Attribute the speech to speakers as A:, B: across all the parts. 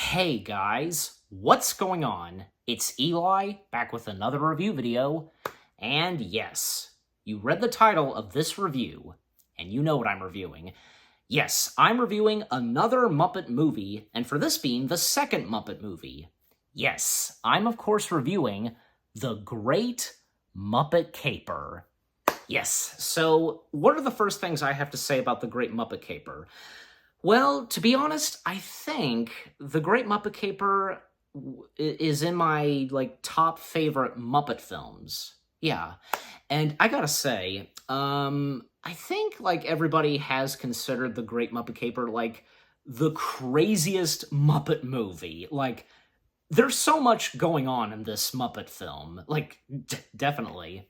A: Hey guys, what's going on? It's Eli, back with another review video, and yes, you read the title of this review, and you know what I'm reviewing. Yes, I'm reviewing another Muppet movie, and for this being the second Muppet movie. Yes, I'm of course reviewing The Great Muppet Caper. Yes, so what are the first things I have to say about The Great Muppet Caper? Well, to be honest, I think The Great Muppet Caper is in my, top favorite Muppet films. Yeah. And I gotta say, I think, everybody has considered The Great Muppet Caper, the craziest Muppet movie. There's so much going on in this Muppet film. Definitely.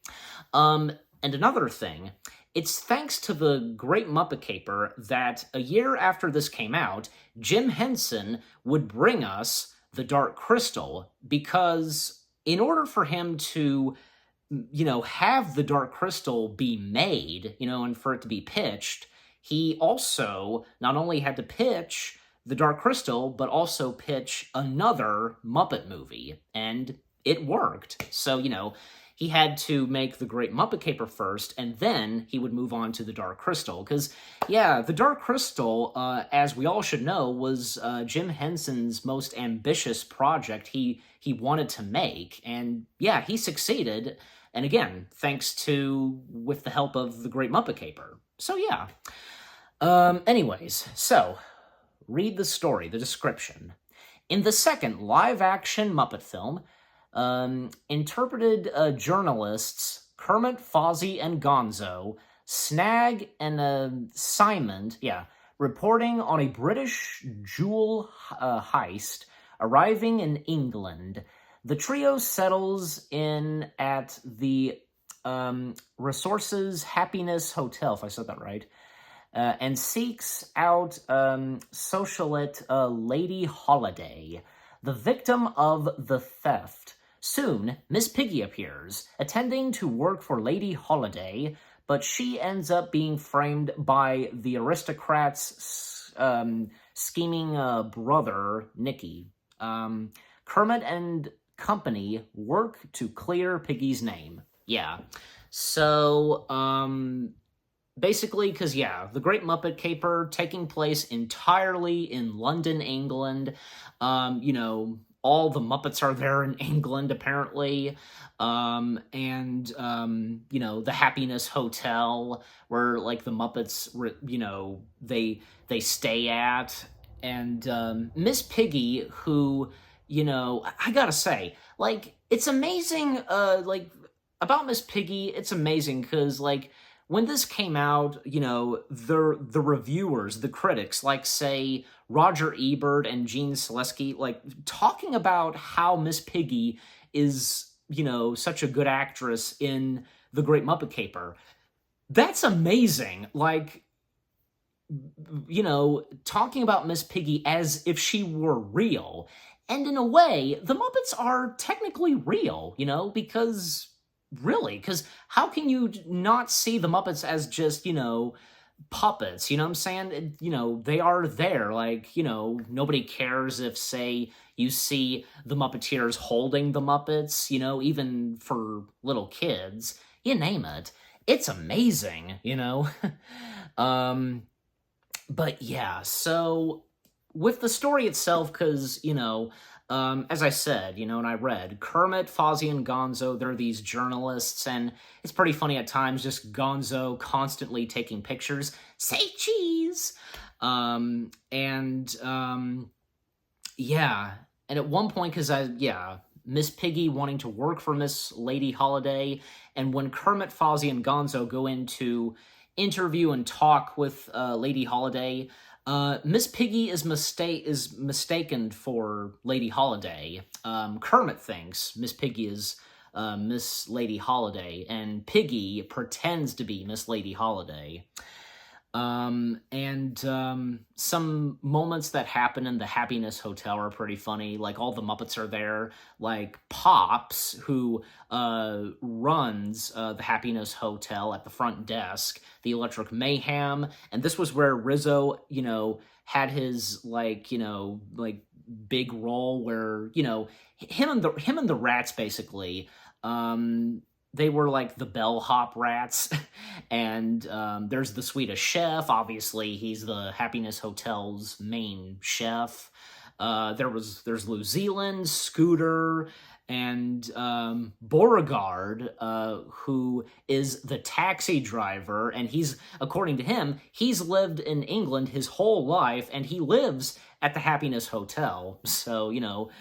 A: And another thing, it's thanks to The Great Muppet Caper that a year after this came out, Jim Henson would bring us The Dark Crystal, because in order for him to, have The Dark Crystal be made, and for it to be pitched, he also not only had to pitch The Dark Crystal, but also pitch another Muppet movie, and it worked. So, he had to make The Great Muppet Caper first, and then he would move on to The Dark Crystal. Because, yeah, The Dark Crystal, as we all should know, was Jim Henson's most ambitious project he wanted to make. And, yeah, he succeeded. And again, with the help of The Great Muppet Caper. So, yeah. Anyways, so, read the story, the description. In the second live-action Muppet film, interpreted journalists Kermit, Fozzie, and Gonzo snag an assignment, reporting on a British jewel heist arriving in England. The trio settles in at the Resources Happiness Hotel, if I said that right, and seeks out socialite Lady Holiday, the victim of the theft. Soon, Miss Piggy appears, attending to work for Lady Holiday, but she ends up being framed by the aristocrat's scheming brother, Nicky. Kermit and company work to clear Piggy's name. Yeah. So, basically, because, The Great Muppet Caper taking place entirely in London, England. All the Muppets are there in England, apparently. The Happiness Hotel, where, the Muppets, they stay at. And, Miss Piggy, who, I gotta say, it's amazing, about Miss Piggy, it's amazing, because, when this came out, the reviewers, the critics, say, Roger Ebert and Gene Selesky, talking about how Miss Piggy is, such a good actress in The Great Muppet Caper. That's amazing. Talking about Miss Piggy as if she were real. And in a way, the Muppets are technically real, because... Really? Because how can you not see the Muppets as just, puppets? You know what I'm saying? They are there. Nobody cares if, say, you see the Muppeteers holding the Muppets, even for little kids. You name it. It's amazing, But yeah, so with the story itself, because, as I said, and I read, Kermit, Fozzie, and Gonzo, they're these journalists, and it's pretty funny at times, just Gonzo constantly taking pictures. Say cheese! And at one point, Miss Piggy wanting to work for Miss Lady Holiday, and when Kermit, Fozzie, and Gonzo go in to interview and talk with Lady Holiday, Miss Piggy is mistaken for Lady Holiday. Kermit thinks Miss Piggy is Miss Lady Holiday, and Piggy pretends to be Miss Lady Holiday. Some moments that happen in the Happiness Hotel are pretty funny. All the Muppets are there. Pops, who runs the Happiness Hotel at the front desk, the Electric Mayhem, and this was where Rizzo, had his, big role where, you know, him and the rats basically, they were like the bellhop rats. And there's the Swedish chef. Obviously, he's the Happiness Hotel's main chef. There's New Zealand, Scooter, and Beauregard, who is the taxi driver, and according to him, he's lived in England his whole life, and he lives at the Happiness Hotel. So, you know,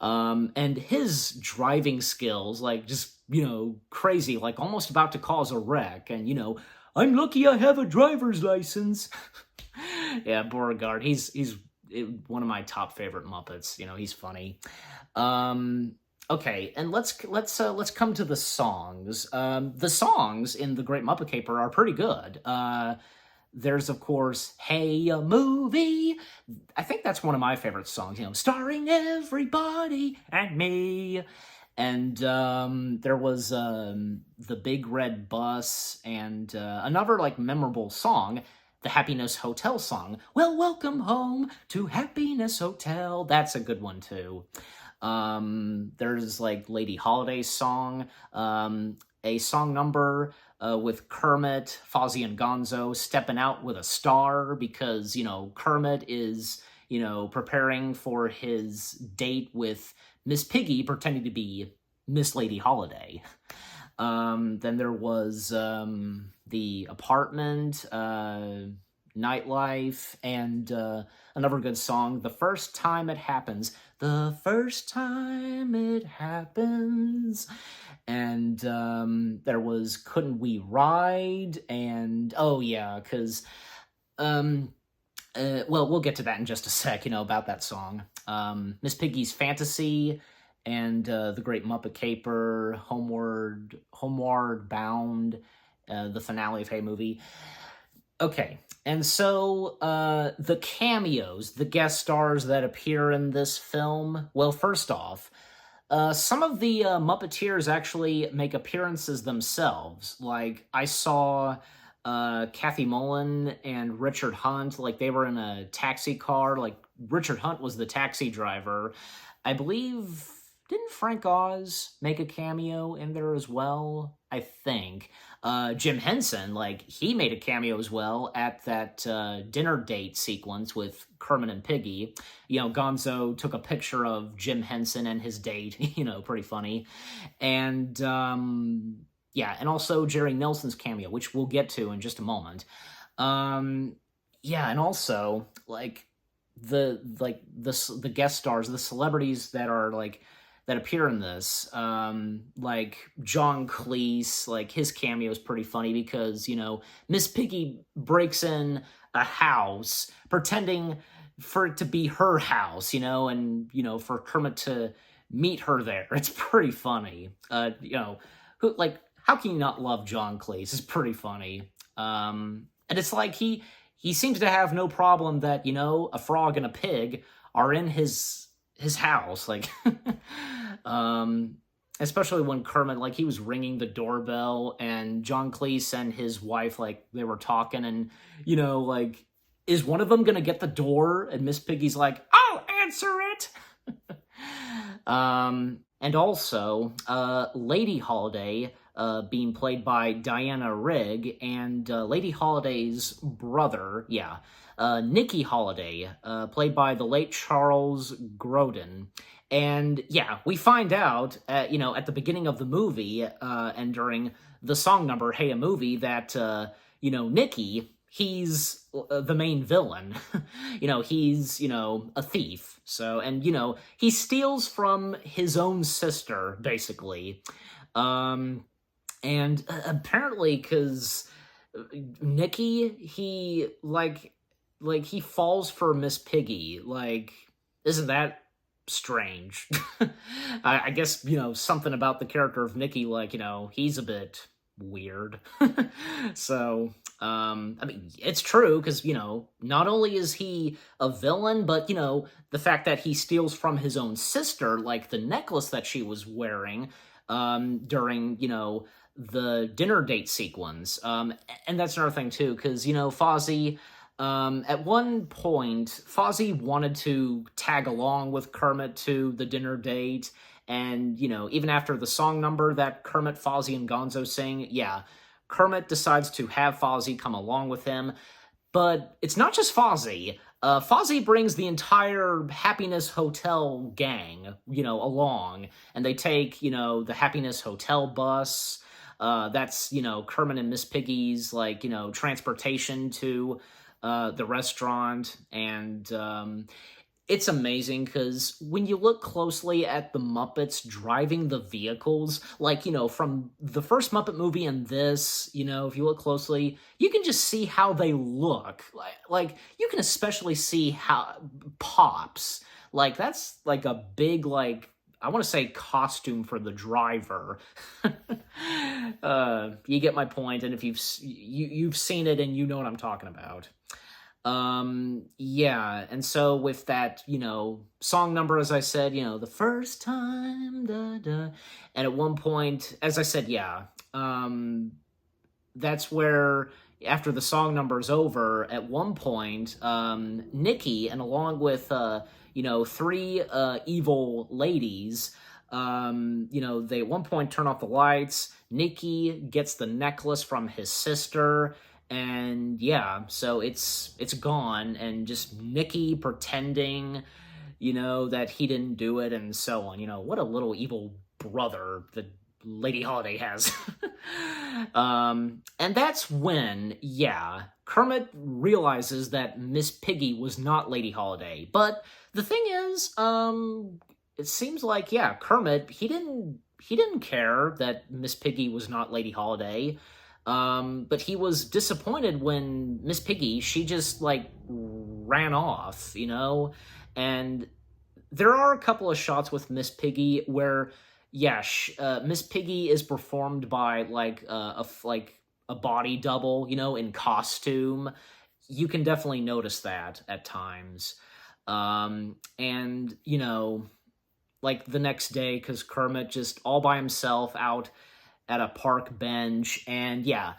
A: and his driving skills, like, just, you know, crazy, like almost about to cause a wreck, and, you know, I'm lucky I have a driver's license. Yeah, Beauregard, he's one of my top favorite Muppets. You know, he's funny. Okay, and let's come to the songs. The songs in The Great Muppet Caper are pretty good. There's, of course, Hey a Movie. I think that's one of my favorite songs, you know, starring everybody and me. And there was The Big Red Bus, and another, like, memorable song, the Happiness Hotel song. Well, welcome home to Happiness Hotel. That's a good one, too. There's, like, Lady Holiday's song, a song number with Kermit, Fozzie, and Gonzo stepping out with a star because, you know, Kermit is, you know, preparing for his date with Miss Piggy, pretending to be Miss Lady Holiday. Then there was The Apartment, Nightlife, and another good song, The First Time It Happens. The first time it happens. And there was Couldn't We Ride? And, oh yeah, because, well, we'll get to that in just a sec, you know, about that song. Miss Piggy's Fantasy, and The Great Muppet Caper, Homeward Bound, the finale of Hey Movie. Okay, and so the cameos, the guest stars that appear in this film, well, first off, some of the Muppeteers actually make appearances themselves. Like, I saw Kathy Mullen and Richard Hunt, like, they were in a taxi car. Like, Richard Hunt was the taxi driver. I believe, didn't Frank Oz make a cameo in there as well? I think. Jim Henson, like, he made a cameo as well at that dinner date sequence with Kermit and Piggy. You know, Gonzo took a picture of Jim Henson and his date, you know, pretty funny. And, yeah, and also Jerry Nelson's cameo, which we'll get to in just a moment. Yeah, and also, like, the guest stars, the celebrities that are, like, that appear in this, like John Cleese, like, his cameo is pretty funny because, you know, Miss Piggy breaks in a house pretending for it to be her house, you know, and, you know, for Kermit to meet her there. It's pretty funny. You know, how can you not love John Cleese? It's pretty funny. And it's like he seems to have no problem that, you know, a frog and a pig are in his house, like, especially when Kermit, like, he was ringing the doorbell, and John Cleese and his wife, like, they were talking, and, you know, like, is one of them gonna get the door? And Miss Piggy's like, I'll answer it! And also, Lady Holiday, being played by Diana Rigg, and Lady Holiday's brother, yeah, Nicky Holiday, played by the late Charles Grodin. And yeah, we find out, you know, at the beginning of the movie, and during the song number, Hey a Movie, that, you know, Nicky, he's the main villain. You know, he's, you know, a thief. So, and, you know, he steals from his own sister, basically. And apparently, because Nicky, he, like, he falls for Miss Piggy. Like, isn't that strange? I guess, you know, something about the character of Nicky, like, you know, he's a bit weird. So, I mean, it's true, because, you know, not only is he a villain, but, you know, the fact that he steals from his own sister, like the necklace that she was wearing, during, you know, the dinner date sequence. And that's another thing, too, because, you know, Fozzie, At one point, Fozzie wanted to tag along with Kermit to the dinner date, and, even after the song number that Kermit, Fozzie, and Gonzo sing, yeah, Kermit decides to have Fozzie come along with him. But it's not just Fozzie. Fozzie brings the entire Happiness Hotel gang, along, and they take, the Happiness Hotel bus. That's, Kermit and Miss Piggy's, transportation to the restaurant, and it's amazing because when you look closely at the Muppets driving the vehicles, from the first Muppet movie and this, if you look closely, you can just see how they look. Like you can especially see how Pops, that's like a big, I want to say costume for the driver. You get my point, and if you've seen it and you know what I'm talking about. Yeah, and so with that, song number, as I said, the first time, da, da, and at one point, as I said, yeah, that's where, after the song number is over, at one point, Nikki, and along with, three, evil ladies, they at one point turn off the lights. Nikki gets the necklace from his sister, and yeah, so it's gone, and just Nikki pretending, that he didn't do it, and so on. What a little evil brother that Lady Holiday has. And that's when, yeah, Kermit realizes that Miss Piggy was not Lady Holiday. But the thing is, it seems like, yeah, Kermit, he didn't care that Miss Piggy was not Lady Holiday. But he was disappointed when Miss Piggy, she just, ran off, and there are a couple of shots with Miss Piggy where, yeah, Miss Piggy is performed by, a body double, in costume. You can definitely notice that at times. And, the next day, because Kermit just all by himself out at a park bench, and yeah,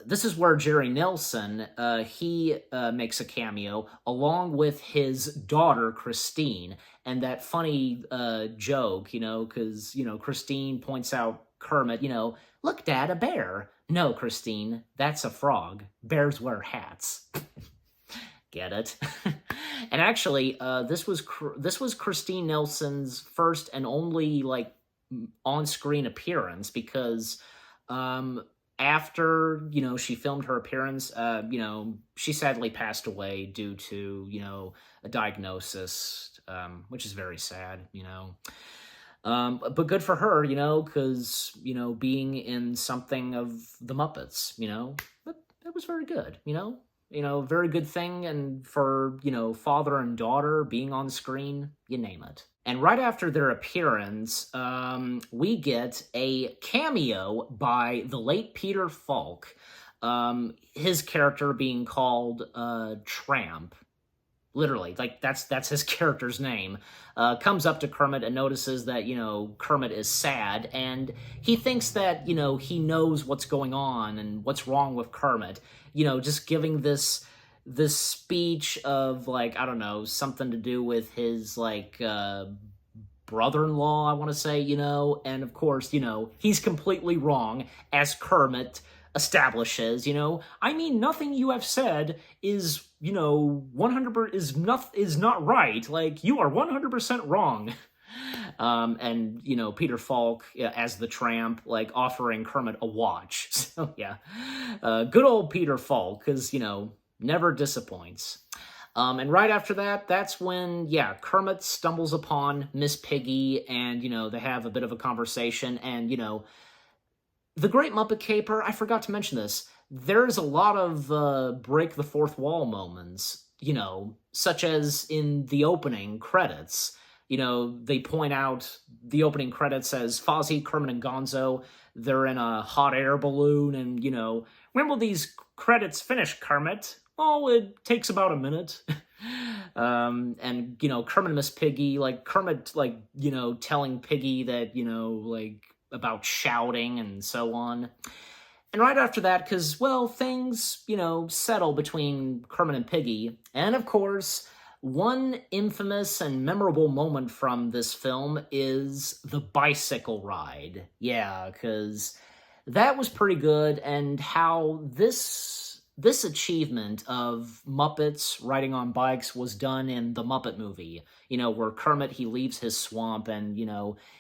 A: this is where Jerry Nelson, he makes a cameo, along with his daughter, Christine, and that funny joke, because, Christine points out Kermit, look, Dad, a bear. No, Christine, that's a frog. Bears wear hats. Get it? And actually, this was Christine Nelson's first and only, on-screen appearance, because after, she filmed her appearance, she sadly passed away due to, a diagnosis, which is very sad, but good for her, because, being in something of the Muppets, that was very good, very good thing, and for, father and daughter being on screen, you name it. And right after their appearance, we get a cameo by the late Peter Falk, his character being called Tramp. Literally, that's his character's name. Comes up to Kermit and notices that, Kermit is sad, and he thinks that, he knows what's going on and what's wrong with Kermit. Just giving this speech of, I don't know, something to do with his, brother-in-law, I want to say, and of course, he's completely wrong, as Kermit establishes, I mean, nothing you have said is, 100% is not right, you are 100% wrong. And, Peter Falk, as the Tramp, offering Kermit a watch. So, yeah, good old Peter Falk, because, never disappoints. And right after that, that's when, yeah, Kermit stumbles upon Miss Piggy, and, they have a bit of a conversation, and, the Great Muppet Caper, I forgot to mention this, there's a lot of break the fourth wall moments, such as in the opening credits. They point out the opening credits as Fozzie, Kermit, and Gonzo, they're in a hot air balloon, and, when will these credits finish, Kermit? Oh, it takes about a minute. And, Kermit and Miss Piggy, Kermit, telling Piggy that, about shouting and so on. And right after that, because, well, things, settle between Kermit and Piggy. And of course, one infamous and memorable moment from this film is the bicycle ride. Yeah, because that was pretty good, and how this achievement of Muppets riding on bikes was done in the Muppet movie, where Kermit, he leaves his swamp and,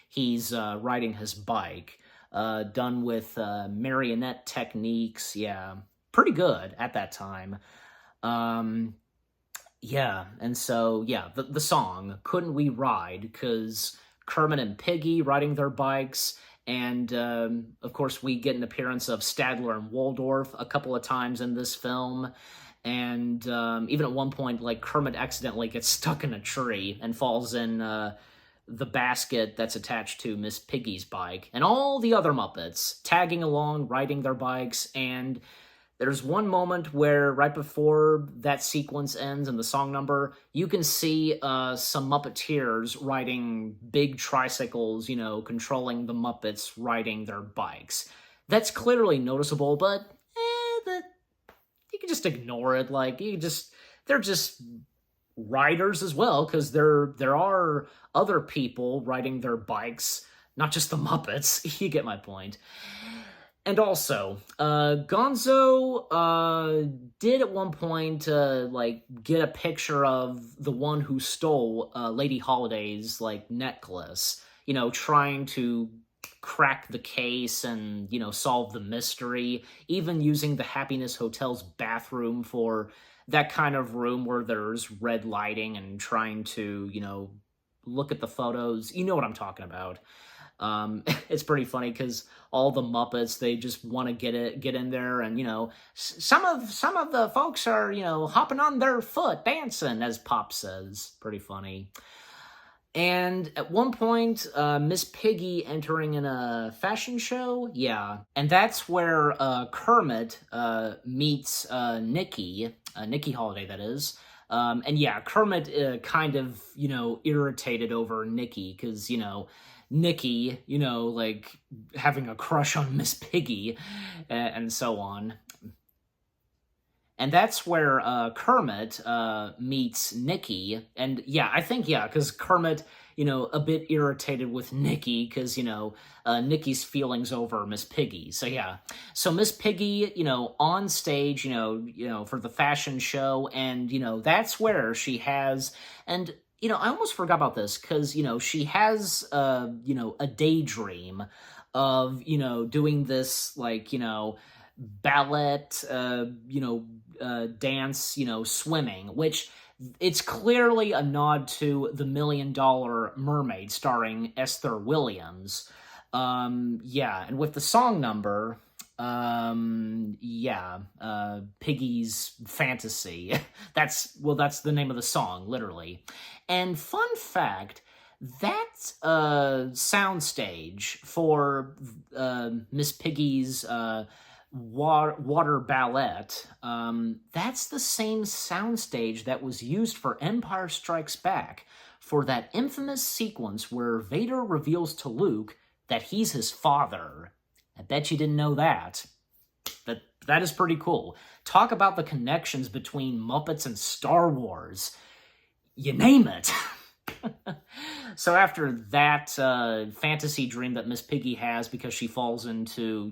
A: he's riding his bike, done with marionette techniques. Yeah, pretty good at that time. Yeah, and so, yeah, the song, Couldn't We Ride, because Kermit and Piggy riding their bikes, and, of course, we get an appearance of Stadler and Waldorf a couple of times in this film, and even at one point, like, Kermit accidentally gets stuck in a tree and falls in the basket that's attached to Miss Piggy's bike, and all the other Muppets tagging along, riding their bikes, and there's one moment where, right before that sequence ends and the song number, you can see some Muppeteers riding big tricycles, controlling the Muppets riding their bikes. That's clearly noticeable, but you can just ignore it. Like, they're just riders as well, because there are other people riding their bikes, not just the Muppets. You get my point. And also, Gonzo did at one point, get a picture of the one who stole Lady Holiday's, necklace, trying to crack the case and, solve the mystery, even using the Happiness Hotel's bathroom for that kind of room where there's red lighting and trying to, look at the photos. You know what I'm talking about. It's pretty funny because all the Muppets, they just want to get in there, and some of the folks are hopping on their foot dancing, as Pop says. Pretty funny. And at one point, Miss Piggy entering in a fashion show, yeah, and that's where Kermit meets Nikki Holiday, that is. And yeah, Kermit kind of irritated over Nikki because Nikki, having a crush on Miss Piggy, and so on. And that's where Kermit meets Nikki, and yeah, I think, yeah, because Kermit, a bit irritated with Nikki, because, Nikki's feelings over Miss Piggy. So yeah, so Miss Piggy, on stage, for the fashion show, and, that's where she has, and I almost forgot about this, because, she has, a daydream of, doing this, ballet, dance, swimming, which it's clearly a nod to The $1 Million Mermaid starring Esther Williams. Yeah, and with the song number, Piggy's Fantasy. That's the name of the song, literally. And fun fact, that soundstage for Miss Piggy's water ballet, that's the same soundstage that was used for Empire Strikes Back for that infamous sequence where Vader reveals to Luke that he's his father. I bet you didn't know that. That is pretty cool. Talk about the connections between Muppets and Star Wars. You name it. So after that fantasy dream that Miss Piggy has because she falls into,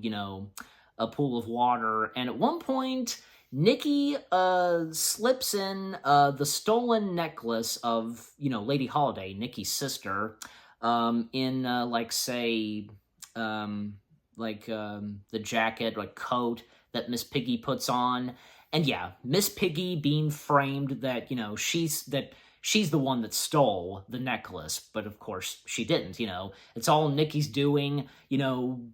A: a pool of water, and at one point, Nikki slips in the stolen necklace of, Lady Holiday, Nikki's sister, in, the jacket, coat that Miss Piggy puts on. And yeah, Miss Piggy being framed that, she's the one that stole the necklace, but of course she didn't, It's all Nikki's doing,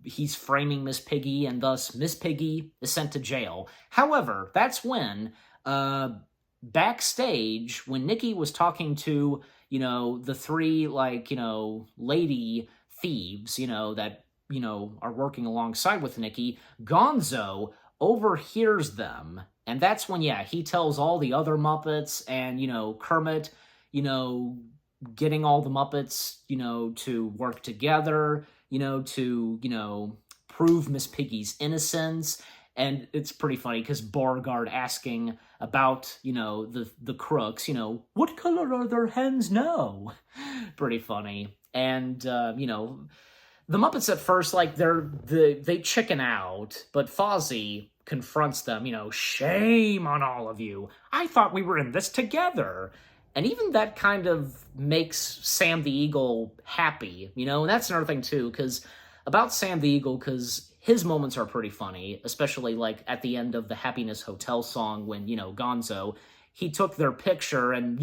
A: he's framing Miss Piggy, and thus Miss Piggy is sent to jail. However, that's when, backstage, when Nikki was talking to, the three, lady thieves, that, are working alongside with Nikki, Gonzo overhears them. And that's when, yeah, he tells all the other Muppets and, Kermit, getting all the Muppets, to work together, to, prove Miss Piggy's innocence. And it's pretty funny because Beauregard asking about, the crooks, what color are their hens now? Pretty funny. And, the Muppets at first, like, they chicken out, but Fozzie confronts them, shame on all of you. I thought we were in this together. And even that kind of makes Sam the Eagle happy, and that's another thing, too, because about Sam the Eagle, because his moments are pretty funny, especially, like, at the end of the Happiness Hotel song when, Gonzo, he took their picture and,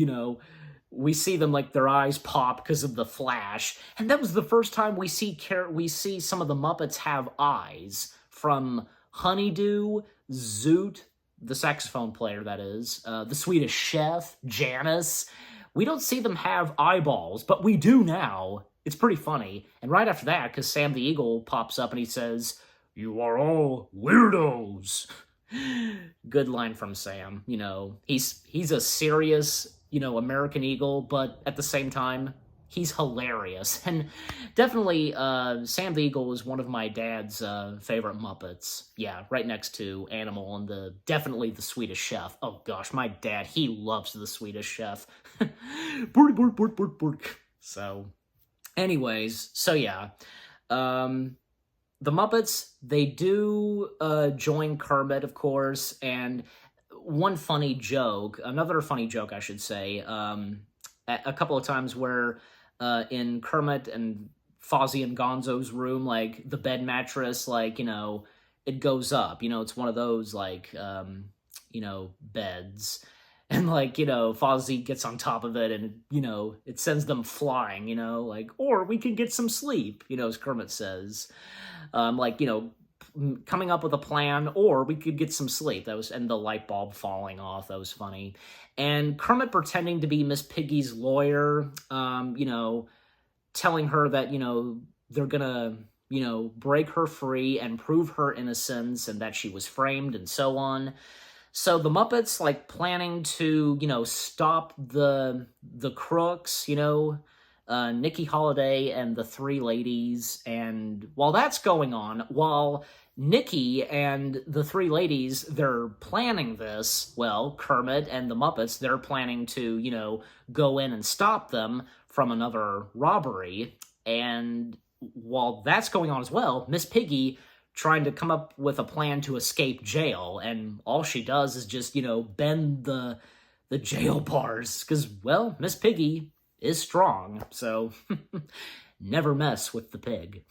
A: we see them, like, their eyes pop because of the flash, and that was the first time we see some of the Muppets have eyes, from Honeydew, Zoot, the saxophone player, that is, the Swedish Chef, Janice. We don't see them have eyeballs, but we do now. It's pretty funny. And right after that, because Sam the Eagle pops up and he says, "You are all weirdos." Good line from Sam. He's a serious, American Eagle, but at the same time, he's hilarious. And definitely, Sam the Eagle is one of my dad's favorite Muppets. Yeah, right next to Animal and definitely the Swedish Chef. Oh gosh, my dad, he loves the Swedish Chef. Bork, bork, bork, bork, bork. So, anyways, so yeah. The Muppets, they do join Kermit, of course, and another funny joke, I should say, a couple of times where in Kermit and Fozzie and Gonzo's room, like, the bed mattress, like, it goes up, it's one of those, like, beds, and, like, Fozzie gets on top of it, and, it sends them flying, like, or we can get some sleep, as Kermit says, like, coming up with a plan, or we could get some sleep. And the light bulb falling off, that was funny. And Kermit pretending to be Miss Piggy's lawyer, telling her that, they're gonna, break her free and prove her innocence and that she was framed and so on. So the Muppets, like, planning to, stop the crooks, Nikki Holiday and the three ladies, and while that's going on, while Nikki and the three ladies, they're planning this, well, Kermit and the Muppets, they're planning to, go in and stop them from another robbery, and while that's going on as well, Miss Piggy trying to come up with a plan to escape jail, and all she does is just, bend the jail bars, because, well, Miss Piggy is strong, so never mess with the pig.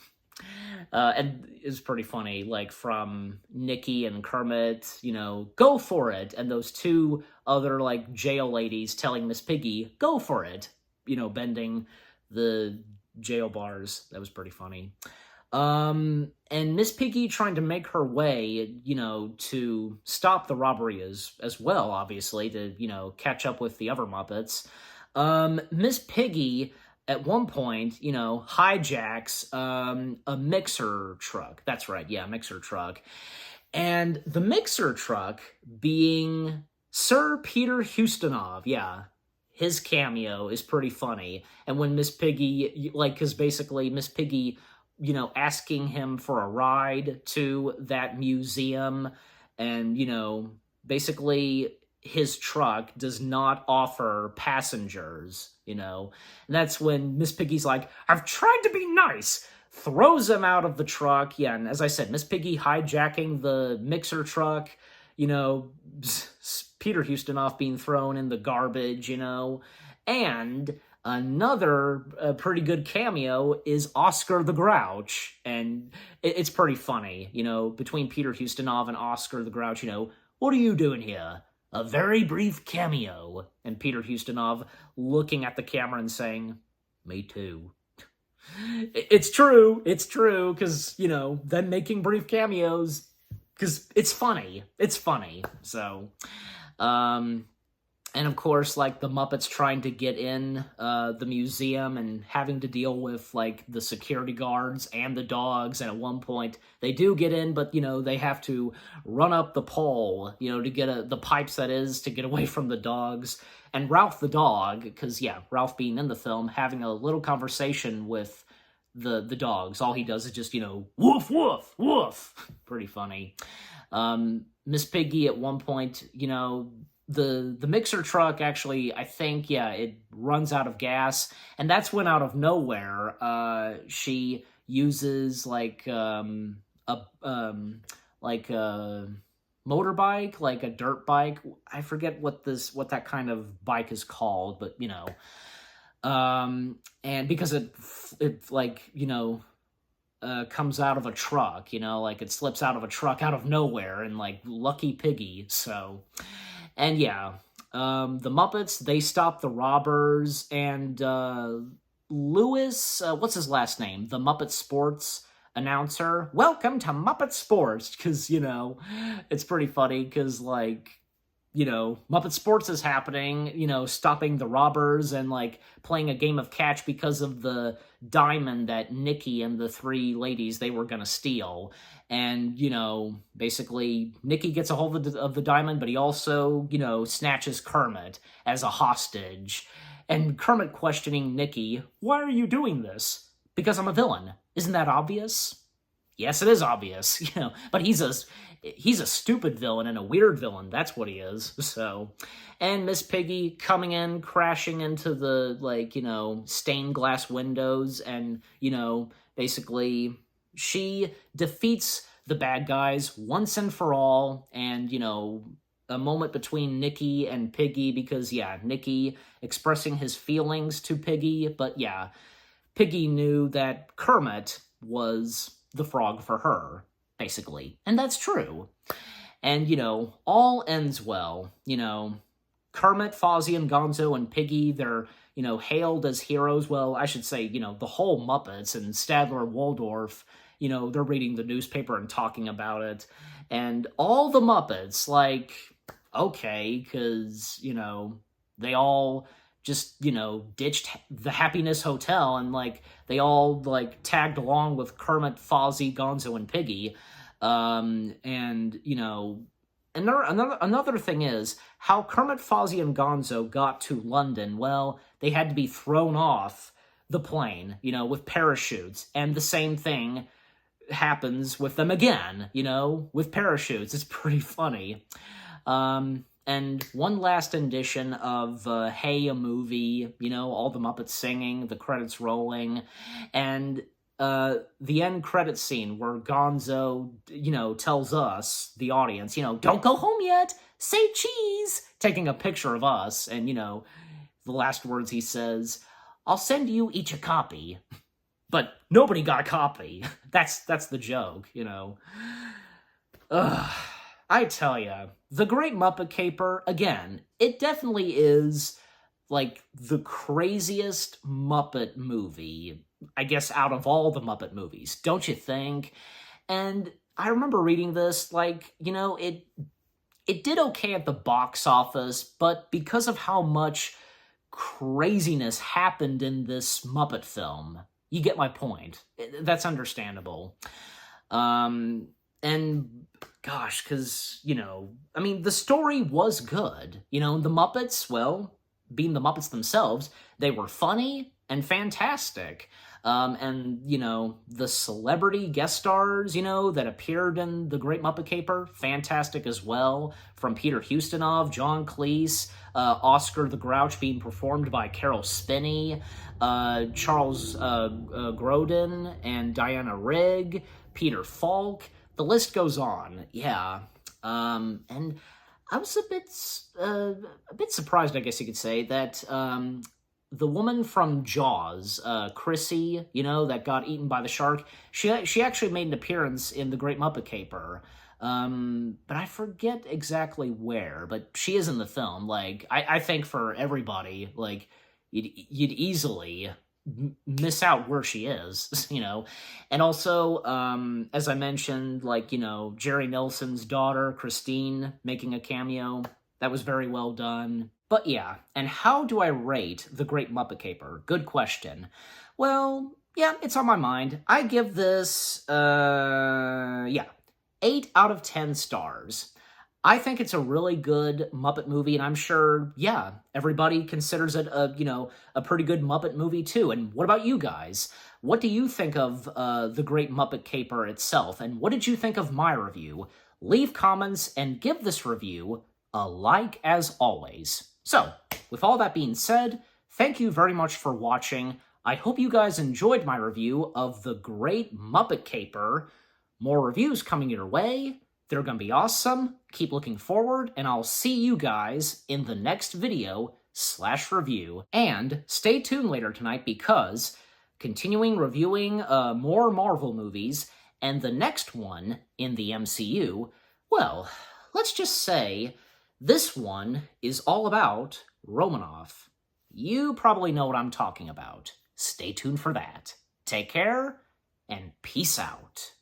A: And it's pretty funny, like, from Nikki and Kermit, go for it, and those two other, like, jail ladies telling Miss Piggy, go for it, bending the jail bars. That was pretty funny. And Miss Piggy trying to make her way, to stop the robbery as well, obviously, to, catch up with the other Muppets. Miss Piggy, at one point, hijacks a mixer truck. That's right, yeah, mixer truck. And the mixer truck being Sir Peter Ustinov, yeah, his cameo is pretty funny. And when Miss Piggy, like, because basically Miss Piggy, asking him for a ride to that museum, and, basically his truck does not offer passengers, and that's when Miss Piggy's like, I've tried to be nice, throws him out of the truck. Yeah, and as I said, Miss Piggy hijacking the mixer truck, Peter Ustinov being thrown in the garbage, and another pretty good cameo is Oscar the Grouch, and it's pretty funny, between Peter Ustinov and Oscar the Grouch, what are you doing here? A very brief cameo. And Peter Ustinov looking at the camera and saying, me too. It's true, because, them making brief cameos, because it's funny, so, and of course, like, the Muppets trying to get in the museum and having to deal with, like, the security guards and the dogs, and at one point, they do get in, but, they have to run up the pole, to get the pipes, that is, to get away from the dogs, and Ralph the dog, because, yeah, Ralph being in the film, having a little conversation with the dogs. All he does is just, woof, woof, woof. Pretty funny. Miss Piggy at one point, the mixer truck actually, I think, yeah, it runs out of gas, and that's when out of nowhere, she uses like a motorbike, like a dirt bike. I forget what that kind of bike is called, but and because it comes out of a truck, like it slips out of a truck out of nowhere, and like lucky Piggy. So, and yeah, the Muppets, they stop the robbers, and Lewis, what's his last name? The Muppet Sports announcer. Welcome to Muppet Sports, because, it's pretty funny, because, like, Muppet Sports is happening, stopping the robbers and, like, playing a game of catch because of the diamond that Nikki and the three ladies, they were gonna steal. And, basically, Nikki gets a hold of the diamond, but he also, snatches Kermit as a hostage. And Kermit questioning Nikki, why are you doing this? Because I'm a villain. Isn't that obvious? Yes, it is obvious, but he's a stupid villain and a weird villain. That's what he is. So, and Miss Piggy coming in, crashing into the, stained glass windows, and, basically she defeats the bad guys once and for all, and, a moment between Nikki and Piggy, because, yeah, Nikki expressing his feelings to Piggy, but, yeah, Piggy knew that Kermit was the frog for her, basically. And that's true. And, all ends well. Kermit, Fozzie, and Gonzo and Piggy, they're, hailed as heroes. Well, I should say, the whole Muppets and Statler Waldorf, they're reading the newspaper and talking about it. And all the Muppets, like, okay, because, they all just, ditched the Happiness Hotel, and, like, they all, like, tagged along with Kermit, Fozzie, Gonzo, and Piggy. And, another thing is, how Kermit, Fozzie, and Gonzo got to London, well, they had to be thrown off the plane, with parachutes, and the same thing happens with them again, with parachutes. It's pretty funny. And one last edition of Hey, a Movie, all the Muppets singing, the credits rolling, and the end credit scene where Gonzo, tells us, the audience, don't go home yet, say cheese, taking a picture of us, and, the last words he says, I'll send you each a copy. But nobody got a copy. That's the joke, Ugh. I tell ya, The Great Muppet Caper, again, it definitely is, like, the craziest Muppet movie, I guess, out of all the Muppet movies, don't you think? And I remember reading this, like, it did okay at the box office, but because of how much craziness happened in this Muppet film, you get my point. That's understandable. And gosh, because, the story was good. The Muppets, well, being the Muppets themselves, they were funny and fantastic. And, the celebrity guest stars, that appeared in The Great Muppet Caper, fantastic as well. From Peter Ustinov, John Cleese, Oscar the Grouch being performed by Carol Spinney, Charles Grodin and Diana Rigg, Peter Falk. The list goes on, yeah. And I was a bit surprised, I guess you could say, that the woman from Jaws, Chrissy, that got eaten by the shark, she actually made an appearance in The Great Muppet Caper. But I forget exactly where, but she is in the film. Like, I think for everybody, like, you'd easily miss out where she is, And also, as I mentioned, like, Jerry Nelson's daughter, Christine, making a cameo. That was very well done. But yeah, and how do I rate The Great Muppet Caper? Good question. Well, yeah, it's on my mind. I give this, 8 out of 10 stars. I think it's a really good Muppet movie, and I'm sure, yeah, everybody considers it a pretty good Muppet movie too. And what about you guys? What do you think of The Great Muppet Caper itself? And what did you think of my review? Leave comments and give this review a like as always. So, with all that being said, thank you very much for watching. I hope you guys enjoyed my review of The Great Muppet Caper. More reviews coming your way. They're going to be awesome. Keep looking forward, and I'll see you guys in the next video/review. And stay tuned later tonight because continuing reviewing more Marvel movies, and the next one in the MCU, well, let's just say this one is all about Romanoff. You probably know what I'm talking about. Stay tuned for that. Take care, and peace out.